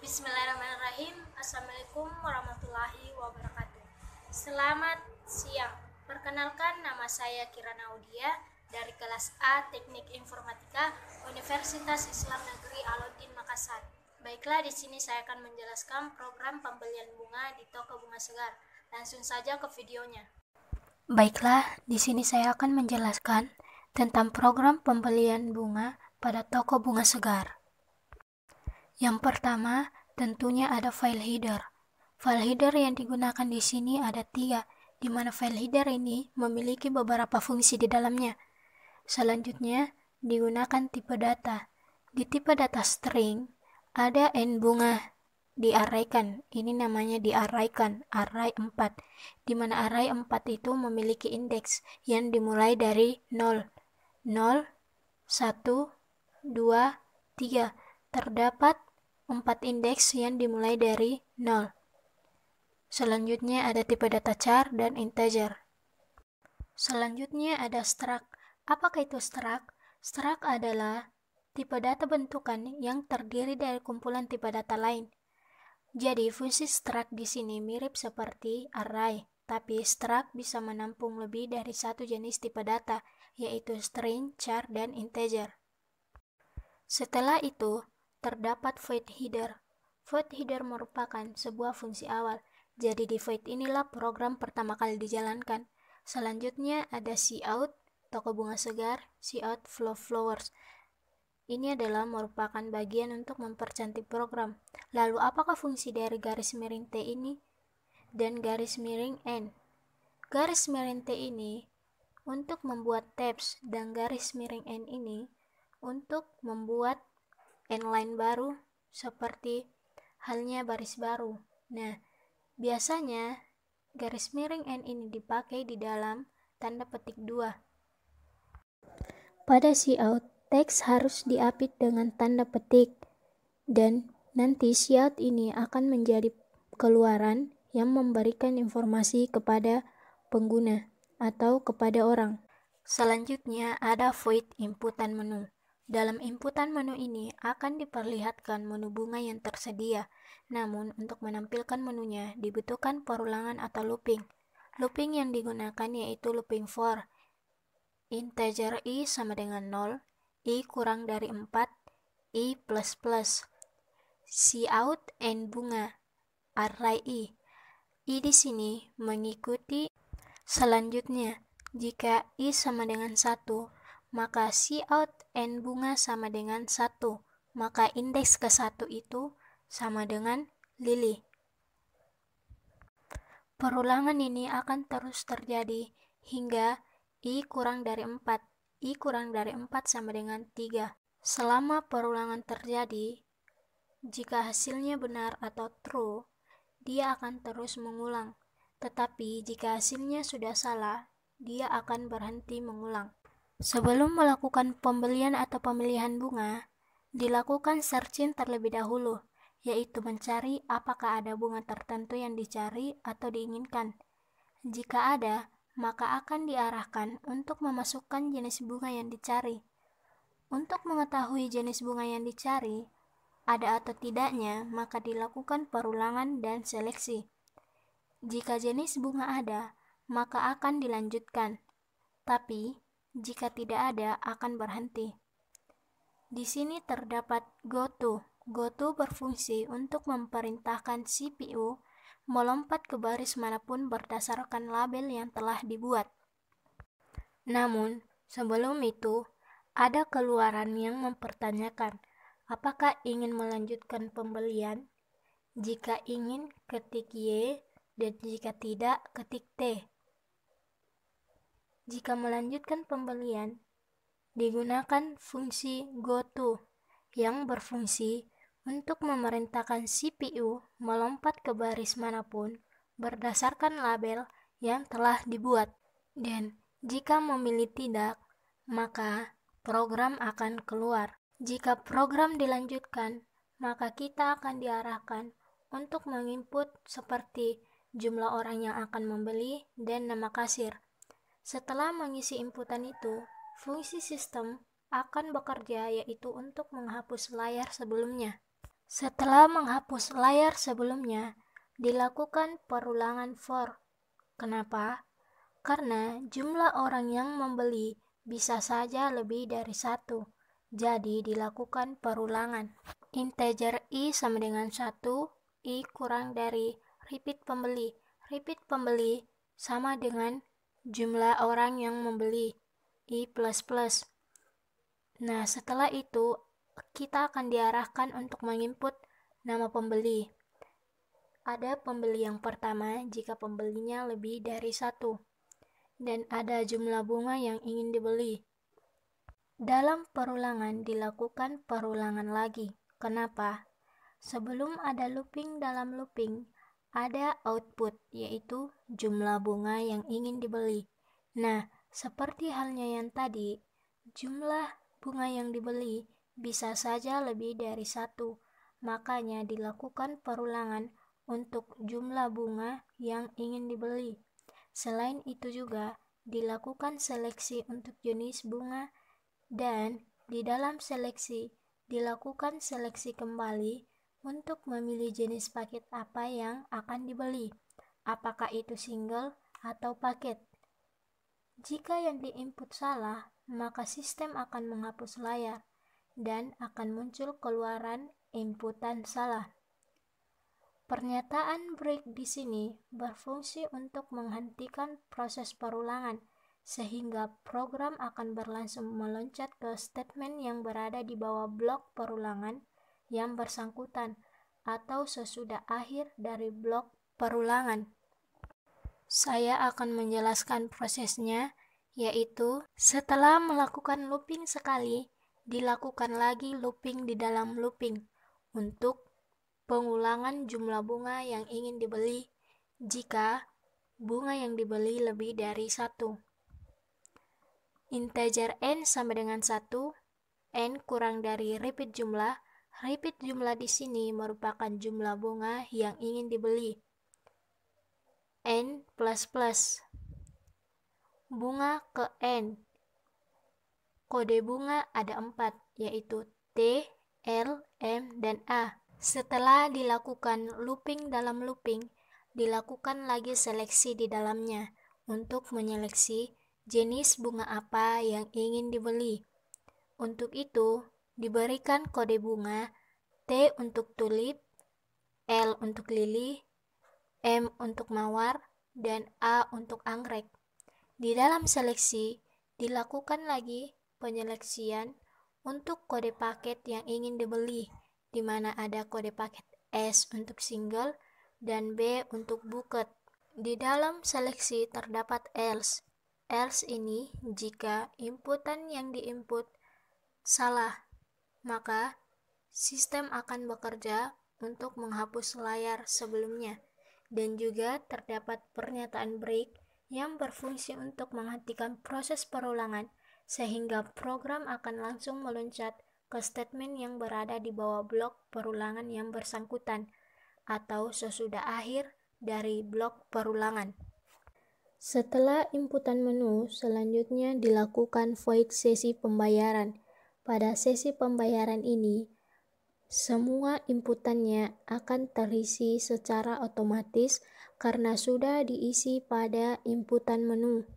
Bismillahirrahmanirrahim. Assalamualaikum warahmatullahi wabarakatuh. Selamat siang. Perkenalkan, nama saya Kirana Audia dari kelas A Teknik Informatika Universitas Islam Negeri Alauddin Makassar. Baiklah, di sini saya akan menjelaskan program pembelian bunga di toko bunga segar. Langsung saja ke videonya. Baiklah, di sini saya akan menjelaskan tentang program pembelian bunga pada toko bunga segar. Yang pertama, tentunya ada file header. File header yang digunakan di sini ada 3, di mana file header ini memiliki beberapa fungsi di dalamnya. Selanjutnya, digunakan tipe data. Di tipe data string, ada n bunga diarraykan. Ini namanya diarraykan, array 4, di mana array 4 itu memiliki indeks yang dimulai dari 0, 0, 1, 2, 3. Terdapat 4 indeks yang dimulai dari 0. Selanjutnya ada tipe data char dan integer. Selanjutnya ada struct. Apakah itu struct? Struct adalah tipe data bentukan yang terdiri dari kumpulan tipe data lain. Jadi fungsi struct di sini mirip seperti array, tapi struct bisa menampung lebih dari satu jenis tipe data, yaitu string, char, dan integer. Setelah itu, terdapat void header. Void header merupakan sebuah fungsi awal, jadi di void inilah program pertama kali dijalankan. Selanjutnya ada cout, toko bunga segar, cout flow flowers. Ini adalah merupakan bagian untuk mempercantik program. Lalu apakah fungsi dari garis miring T ini dan garis miring N? Garis miring T ini untuk membuat tabs dan garis miring N ini untuk membuat n-line baru seperti halnya baris baru. Nah, biasanya garis miring N ini dipakai di dalam tanda petik 2. Pada cout, teks harus diapit dengan tanda petik, dan nanti cout ini akan menjadi keluaran yang memberikan informasi kepada pengguna atau kepada orang. Selanjutnya ada void inputan menu. Dalam inputan menu ini akan diperlihatkan menu bunga yang tersedia. Namun untuk menampilkan menunya dibutuhkan perulangan atau looping. Looping yang digunakan yaitu looping for integer i sama dengan 0, i kurang dari 4, i plus plus. Cout n bunga array i. I di sini mengikuti selanjutnya. Jika i sama dengan 1, maka cout n bunga sama dengan 1, maka indeks ke-1 itu sama dengan lili. Perulangan ini akan terus terjadi hingga i kurang dari 4. I kurang dari 4 sama dengan 3. Selama perulangan terjadi, jika hasilnya benar atau true, dia akan terus mengulang. Tetapi jika hasilnya sudah salah, dia akan berhenti mengulang. Sebelum melakukan pembelian atau pemilihan bunga, dilakukan searching terlebih dahulu, yaitu mencari apakah ada bunga tertentu yang dicari atau diinginkan. Jika ada, maka akan diarahkan untuk memasukkan jenis bunga yang dicari. Untuk mengetahui jenis bunga yang dicari, ada atau tidaknya, maka dilakukan perulangan dan seleksi. Jika jenis bunga ada, maka akan dilanjutkan. Tapi, jika tidak ada, akan berhenti. Di sini terdapat goto. Goto berfungsi untuk memerintahkan CPU melompat ke baris manapun berdasarkan label yang telah dibuat. Namun, sebelum itu, ada keluaran yang mempertanyakan apakah ingin melanjutkan pembelian. Jika ingin, ketik Y, dan jika tidak, ketik T. Jika melanjutkan pembelian, digunakan fungsi goto yang berfungsi untuk memerintahkan CPU melompat ke baris manapun berdasarkan label yang telah dibuat. Dan jika memilih tidak, maka program akan keluar. Jika program dilanjutkan, maka kita akan diarahkan untuk menginput seperti jumlah orang yang akan membeli dan nama kasir. Setelah mengisi inputan itu, fungsi sistem akan bekerja yaitu untuk menghapus layar sebelumnya. Setelah menghapus layar sebelumnya, dilakukan perulangan for. Kenapa? Karena jumlah orang yang membeli bisa saja lebih dari satu. Jadi dilakukan perulangan. Integer I sama dengan 1, I kurang dari repeat pembeli. Repeat pembeli sama dengan jumlah orang yang membeli, I plus plus. Nah, setelah itu kita akan diarahkan untuk menginput nama pembeli. Ada pembeli yang pertama jika pembelinya lebih dari satu, dan ada jumlah bunga yang ingin dibeli. Dalam perulangan dilakukan perulangan lagi. Kenapa? Sebelum ada looping dalam looping, ada output, yaitu jumlah bunga yang ingin dibeli. Nah, seperti halnya yang tadi, jumlah bunga yang dibeli bisa saja lebih dari satu. Makanya dilakukan perulangan untuk jumlah bunga yang ingin dibeli. Selain itu juga dilakukan seleksi untuk jenis bunga, dan di dalam seleksi dilakukan seleksi kembali untuk memilih jenis paket apa yang akan dibeli, apakah itu single atau paket. Jika yang diinput salah, maka sistem akan menghapus layar dan akan muncul keluaran inputan salah. Pernyataan break di sini berfungsi untuk menghentikan proses perulangan, sehingga program akan berlangsung meloncat ke statement yang berada di bawah blok perulangan yang bersangkutan atau sesudah akhir dari blok perulangan. Saya akan menjelaskan prosesnya, yaitu setelah melakukan looping sekali, dilakukan lagi looping di dalam looping untuk pengulangan jumlah bunga yang ingin dibeli jika bunga yang dibeli lebih dari 1. Integer n sama dengan 1, n kurang dari repeat jumlah. Repeat jumlah di sini merupakan jumlah bunga yang ingin dibeli. N plus plus. Bunga ke n. Kode bunga ada 4, yaitu T, L, M, dan A. Setelah dilakukan looping dalam looping, dilakukan lagi seleksi di dalamnya untuk menyeleksi jenis bunga apa yang ingin dibeli. Untuk itu, diberikan kode bunga T untuk tulip, L untuk lili, M untuk mawar, dan A untuk anggrek. Di dalam seleksi, dilakukan lagi penyeleksian untuk kode paket yang ingin dibeli, di mana ada kode paket S untuk single dan B untuk bucket. Di dalam seleksi terdapat else. Else ini jika inputan yang diinput salah, maka sistem akan bekerja untuk menghapus layar sebelumnya. Dan juga terdapat pernyataan break yang berfungsi untuk menghentikan proses perulangan, sehingga program akan langsung meloncat ke statement yang berada di bawah blok perulangan yang bersangkutan atau sesudah akhir dari blok perulangan. Setelah inputan menu, selanjutnya dilakukan void sesi pembayaran. Pada sesi pembayaran ini, semua inputannya akan terisi secara otomatis karena sudah diisi pada inputan menu,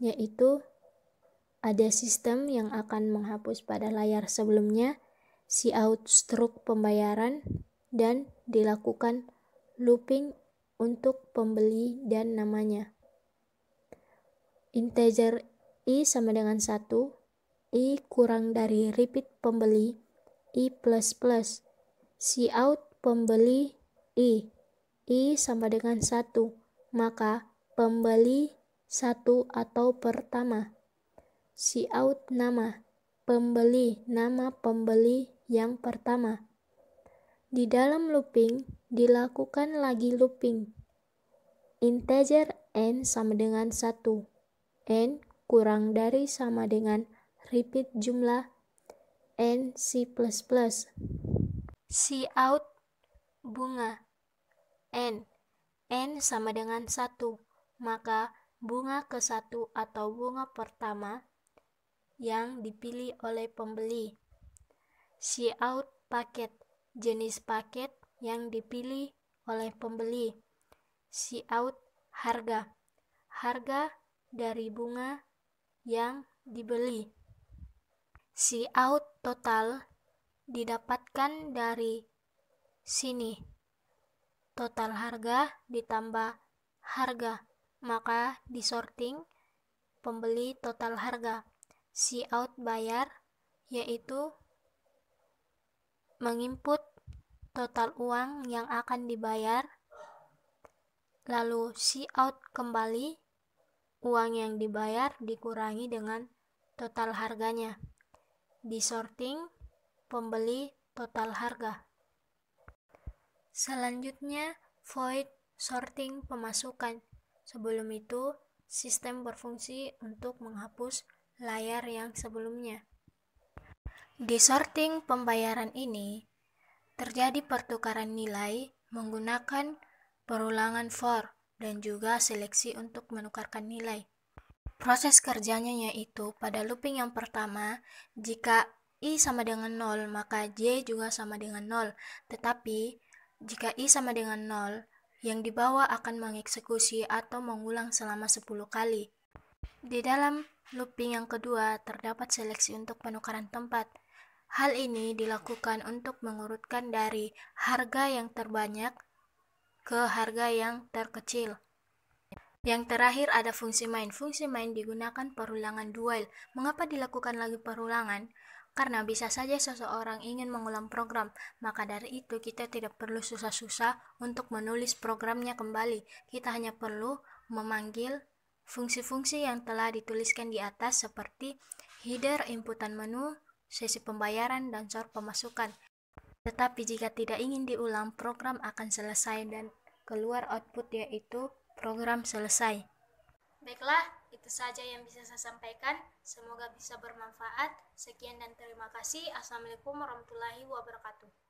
yaitu ada sistem yang akan menghapus pada layar sebelumnya, cout struk pembayaran, dan dilakukan looping untuk pembeli dan namanya. Integer I sama dengan 1, I kurang dari repeat pembeli, I plus plus. Cout pembeli I sama dengan 1, maka pembeli 1 atau pertama. Cout nama pembeli yang pertama. Di dalam looping, dilakukan lagi looping. Integer n sama dengan 1, n kurang dari sama dengan repeat jumlah n C++. Cout bunga n sama dengan 1, maka bunga ke-1 atau bunga pertama yang dipilih oleh pembeli. Cout paket jenis paket yang dipilih oleh pembeli. Cout harga, harga dari bunga yang dibeli. Cout total didapatkan dari sini. Total harga ditambah harga, maka disorting pembeli total harga. Cout bayar yaitu menginput total uang yang akan dibayar, lalu cout kembali, uang yang dibayar dikurangi dengan total harganya. Disorting pembeli total harga. Selanjutnya, void sorting pemasukan. Sebelum itu, sistem berfungsi untuk menghapus layar yang sebelumnya. Di sorting pembayaran ini, terjadi pertukaran nilai menggunakan perulangan for dan juga seleksi untuk menukarkan nilai. Proses kerjanya yaitu pada looping yang pertama, jika I sama dengan 0, maka J juga sama dengan 0. Tetapi, jika I sama dengan 0, yang di bawah akan mengeksekusi atau mengulang selama 10 kali. Di dalam looping yang kedua, terdapat seleksi untuk penukaran tempat. Hal ini dilakukan untuk mengurutkan dari harga yang terbanyak ke harga yang terkecil. Yang terakhir ada fungsi main. Fungsi main digunakan perulangan dual. Mengapa dilakukan lagi perulangan? Karena bisa saja seseorang ingin mengulang program, maka dari itu kita tidak perlu susah-susah untuk menulis programnya kembali. Kita hanya perlu memanggil fungsi-fungsi yang telah dituliskan di atas seperti header, inputan menu, sesi pembayaran, dan sort pemasukan. Tetapi jika tidak ingin diulang, program akan selesai dan keluar output yaitu program selesai. Baiklah, itu saja yang bisa saya sampaikan. Semoga bisa bermanfaat. Sekian dan terima kasih. Assalamualaikum warahmatullahi wabarakatuh.